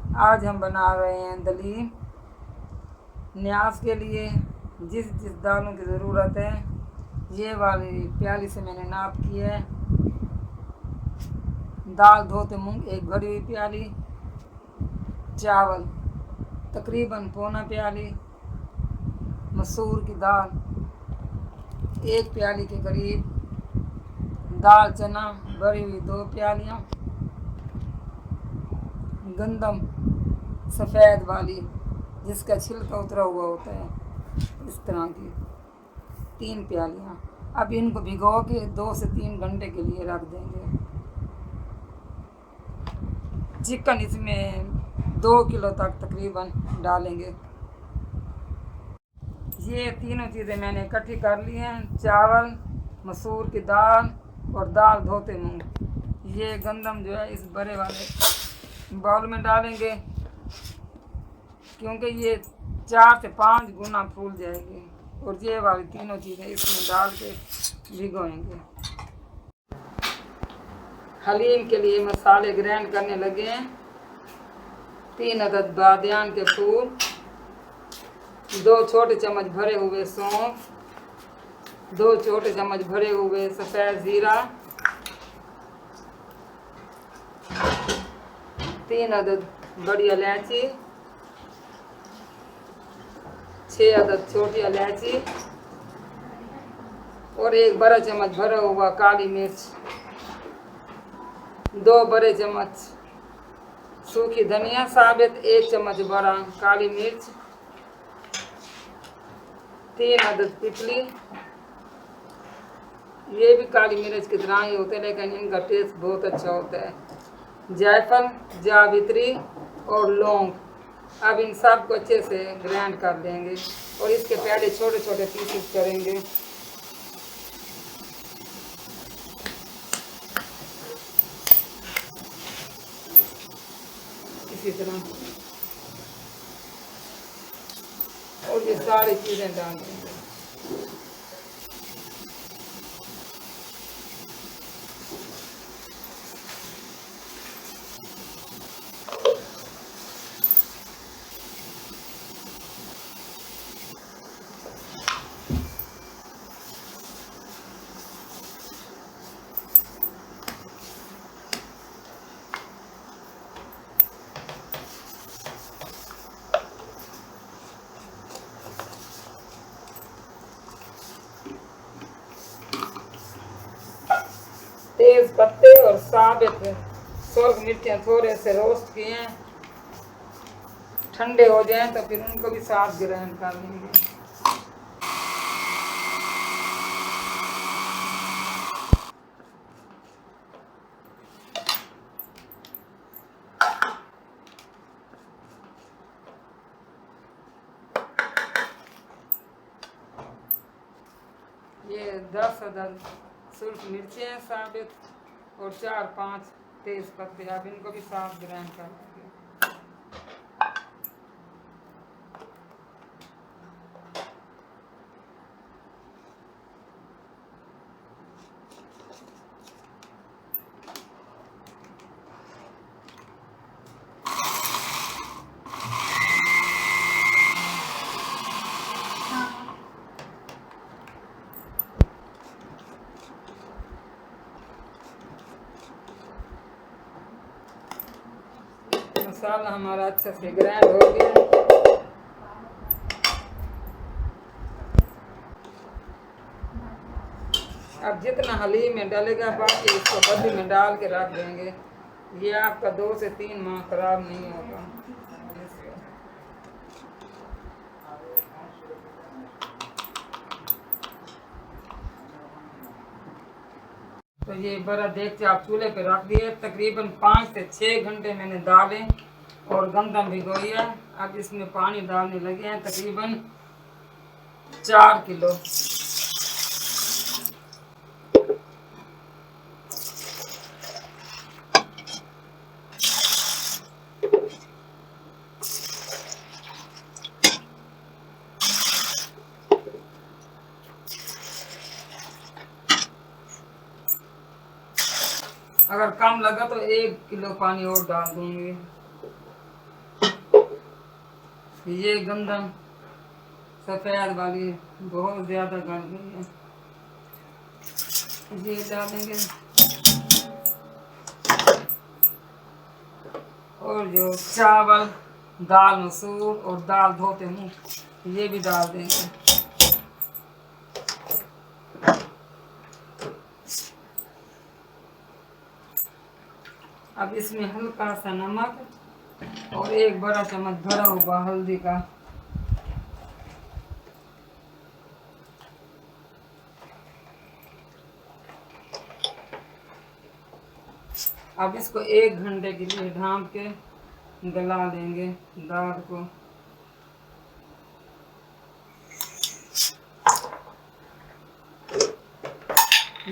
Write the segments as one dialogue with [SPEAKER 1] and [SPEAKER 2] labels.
[SPEAKER 1] आज हम बना रहे हैं दलीम। न्याज के लिए जिस जिस दालों की ज़रूरत है ये वाली प्याली से मैंने नाप की है। दाल धोते मूंग एक भरी हुई प्याली, चावल तकरीबन पौना प्याली, मसूर की दाल एक प्याली के करीब, दाल चना भरी हुई 2 प्यालियाँ, गंदम सफ़ेद वाली जिसका छिलका उतरा हुआ होता है इस तरह की 3 प्यालियाँ। अब इनको भिगो के 2 से 3 घंटे के लिए रख देंगे। चिकन इसमें 2 किलो तक तकरीबन डालेंगे। ये तीनों चीज़ें मैंने इकट्ठी कर ली हैं, चावल, मसूर की दाल और दाल धोते मूंग। ये गंदम जो है इस बड़े वाले बाउल में डालेंगे क्योंकि ये 4 से 5 गुना फूल जाएगी। और ये वाली तीनों चीज़ें इसमें डाल के भिगोएंगे। हलीम के लिए मसाले ग्राइंड करने लगे हैं। 3 अदद बादियान के फूल, 2 छोटे चम्मच भरे हुए सौंफ, 2 छोटे चम्मच भरे हुए सफ़ेद ज़ीरा, 3 अदद बड़ी इलायची, 6 अदद छोटी इलायची और 1 बड़ा चम्मच भरा हुआ काली मिर्च, 2 बड़े चम्मच सूखी धनिया साबित, 1 चम्मच बड़ा काली मिर्च, 3 अदद तितली। ये भी काली मिर्च की तरह ही होते हैं लेकिन इनका टेस्ट बहुत अच्छा होता है। जायफल, जावित्री और लौंग। अब इन सब को अच्छे से ग्राइंड कर देंगे और इसके पहले छोटे छोटे पीसेस करेंगे। इसी तरह और ये सारी चीज़ें डाल देंगे। तेज पत्ते और साबित सुर्ख मिर्चें थोड़े से रोस्ट किए हैं, ठंडे हो जाएं तो फिर उनको भी साथ ग्राइंड कर लेंगे। ये 10 अदद सुर्ख मिर्चें साबित और 4-5 तेज पत्ते, अब इनको भी साथ ग्राइंड कर लेंगे। मसाला हमारा अच्छे से ग्राइंड हो गया। अब जितना हलीम में डालेगा बाकी इसको बद्दी में डाल के रख देंगे। ये आपका 2 से 3 माह खराब नहीं होगा। तो ये बड़ा देख आप चूल्हे पे रख दिए। तकरीबन 5 से 6 घंटे मैंने दालें और गंदम भिगोई है। अब इसमें पानी डालने लगे हैं तकरीबन 4 किलो। अगर कम लगा तो 1 किलो पानी और डाल दूंगी। ये गंदम सफ़ेद वाली बहुत ज़्यादा गल गई है, ये डालेंगे। और जो चावल, दाल मसूर और दाल धोते मुँह, ये भी डाल देंगे। अब इसमें हल्का सा नमक और एक बड़ा चम्मच भरा हुआ हल्दी का। अब इसको 1 घंटे के लिए ढाँप के गला देंगे दाल को।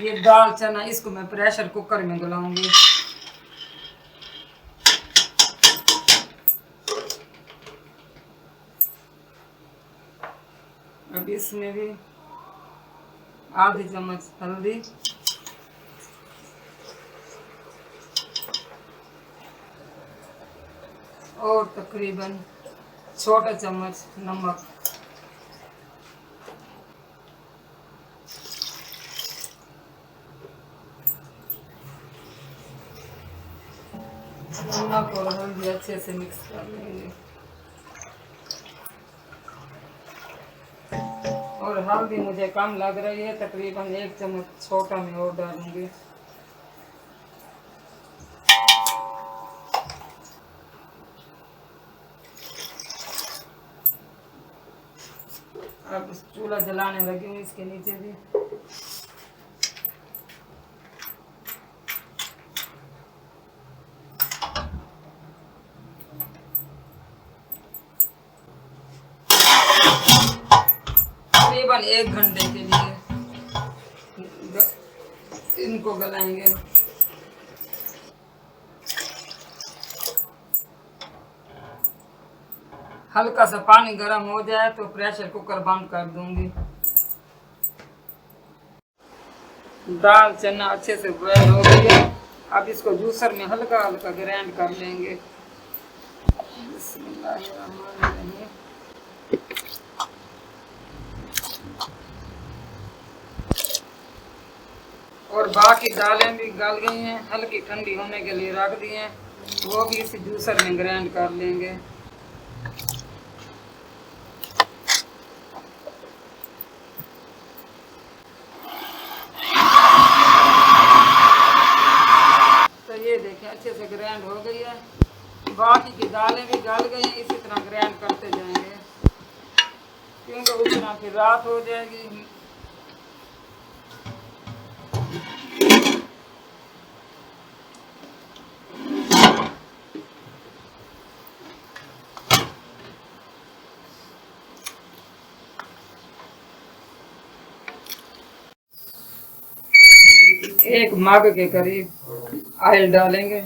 [SPEAKER 1] ये दाल चना इसको मैं प्रेशर कुकर में गलाऊंगी। अब इसमें भी आधी चम्मच हल्दी और तकरीबन छोटा चम्मच नमक। नमक और हल्दी अच्छे से मिक्स कर लेंगे। और हल्दी मुझे कम लग रही है, तकरीबन 1 चम्मच छोटा में और डालूंगी। अब चूल्हा जलाने लगी हूँ इसके नीचे भी। तकरीबन 1 घंटे के लिए इनको गलाएंगे। हल्का सा पानी गर्म हो जाए तो प्रेशर कुकर बंद कर दूंगी। दाल चना अच्छे से बॉयल हो गई है। अब इसको जूसर में हल्का हल्का ग्राइंड कर लेंगे। बिस्मिल्लाहिर्रहमानिर्रहीम। और बाकी दालें भी गल गई हैं, हल्की ठंडी होने के लिए रख दी हैं, वो भी इसी जूसर में ग्राइंड कर लेंगे। तो ये देखें अच्छे से ग्राइंड हो गई है। बाकी की दालें भी गल गई हैं, इसी तरह ग्राइंड करते जाएंगे क्योंकि उस तरह फिर रात हो जाएगी। एक मग के करीब ऑयल डालेंगे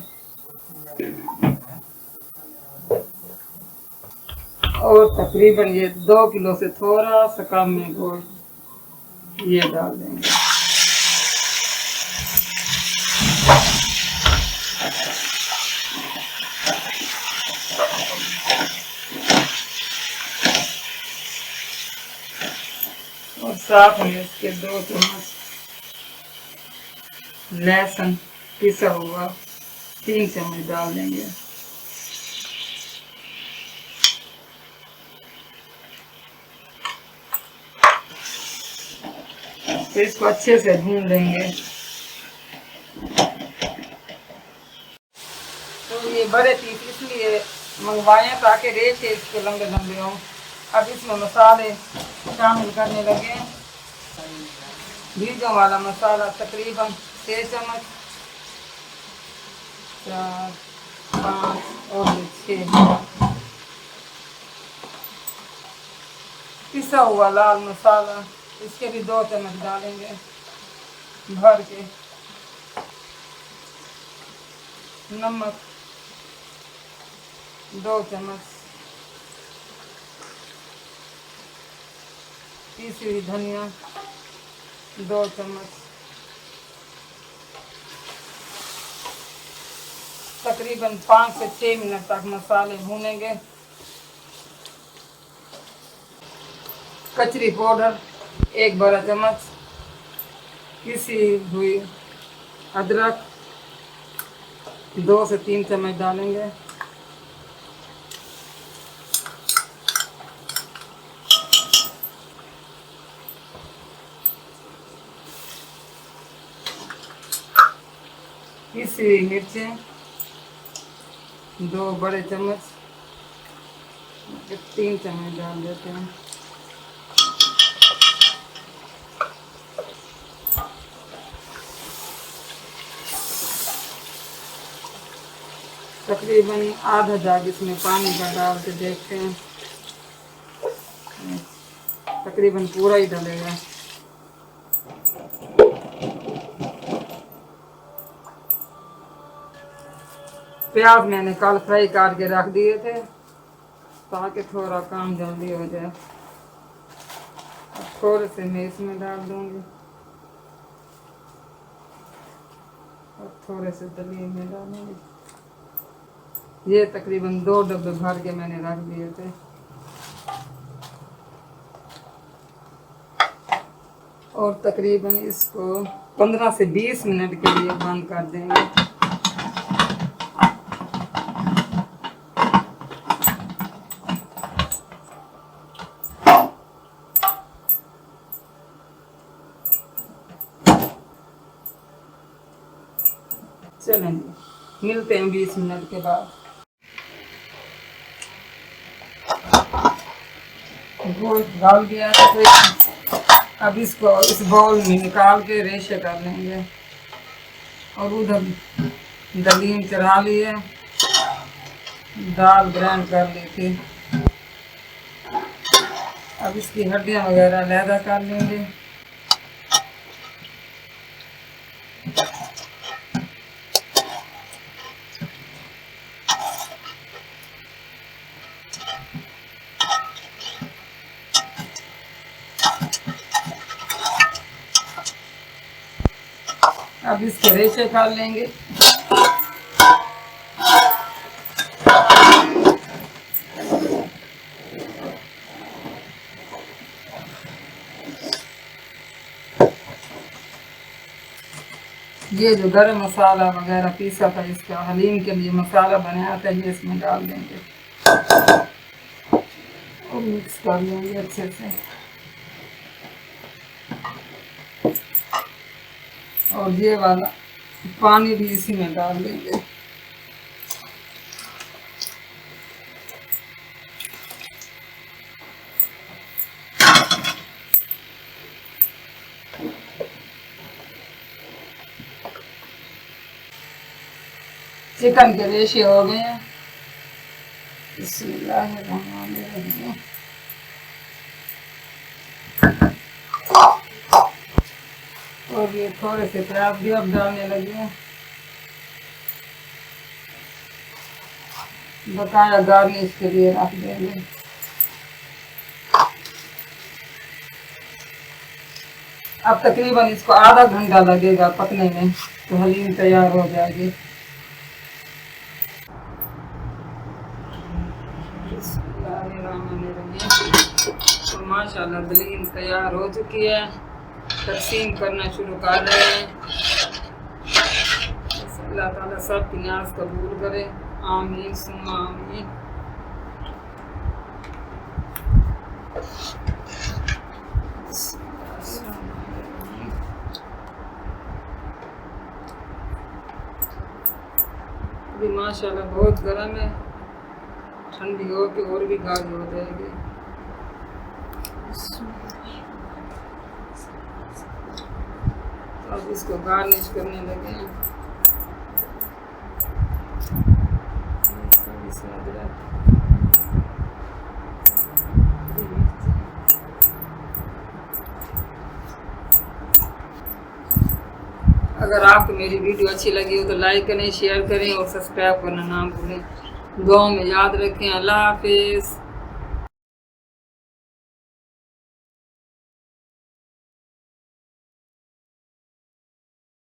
[SPEAKER 1] और तकरीबन ये 2 किलो से थोड़ा सा कम में गोश्त ये डाल देंगे। और साथ में इसके 2 चम्मच लहसुन पिसा हुआ 3 चम्मच डाल देंगे। तो इसको अच्छे से भून लेंगे। तो ये बड़े पीस इसलिए मंगवाए ताकि रेशे इसके लंबे लंबे हों। अब इसमें मसाले शामिल करने लगे। बीजों वाला मसाला तकरीबन 6 चम्मच, 4, 5 और 6। पिसा हुआ लाल मसाला इसके भी 2 चम्मच डालेंगे भर के। नमक 2 चम्मच, पीसी हुई धनिया 2 चम्मच। तकरीबन 5 से 6 मिनट तक मसाले भूनेंगे। कचरी पाउडर 1 बड़ा चम्मच, पिसी हुई अदरक 2 से 3 चम्मच डालेंगे, पिसी हुई मिर्चें 2 बड़े चम्मच, 3 चम्मच डाल देते हैं, तकरीबन आधा जग इसमें पानी का डाल के देखते हैं, तकरीबन पूरा ही डलेगा। प्याज मैंने कल फ्राई करके रख दिए थे ताकि थोड़ा काम जल्दी हो जाए। अब थोड़े से मैं इसमें डाल दूंगी और थोड़े से दलील में डालूंगी। ये तकरीबन 2 डब्बे भर के मैंने रख दिए थे। और तकरीबन इसको 15 से 20 मिनट के लिए बंद कर देंगे। चलेंगे, मिलते हैं 20 मिनट के बाद। गोश्त डाल दिया तो अब इसको इस बाउल में निकाल के रेशे कर लेंगे। और उधर दलीम चढ़ा लिए, दाल ग्राइंड कर ली थी, अब इसकी हड्डियां वगैरह अलहदा कर लेंगे। अब इसके रेशे कर लेंगे। ये जो गरम मसाला वगैरह पीसा था, इसका हलीम के लिए मसाला बनाया था, ये इसमें डाल देंगे और मिक्स कर लेंगे अच्छे से। और ये वाला पानी भी इसी में डाल देंगे। चिकन के रेशे हो गए हैं। बिस्मिल्लाहिर्रहमानिर्रहीम। और ये थोड़े से प्याज भी अब डालने लगे हैं। बकाया गार्निश के लिए रख देंगे। अब तकरीबन इसको आधा घंटा लगेगा पकने में, तो हलीम तैयार हो जाएगी। तो माशाल्लाह दलील तैयार हो चुकी है। तकसीम करना शुरू कर रहे हैं। अल्लाह ताला सब की न्याज़ कबूल करे, आमीन सुम्मा आमीन। अभी माशाल्लाह बहुत गर्म है, ठंडी हो के और भी गाढ़ी हो जाएगी। तो अब इसको गार्निश करने लगे हैं। अगर आपको मेरी वीडियो अच्छी लगी हो तो लाइक करें, शेयर करें और सब्सक्राइब करना ना भूलें। दुआ में याद रखें। अल्लाह हाफिज़।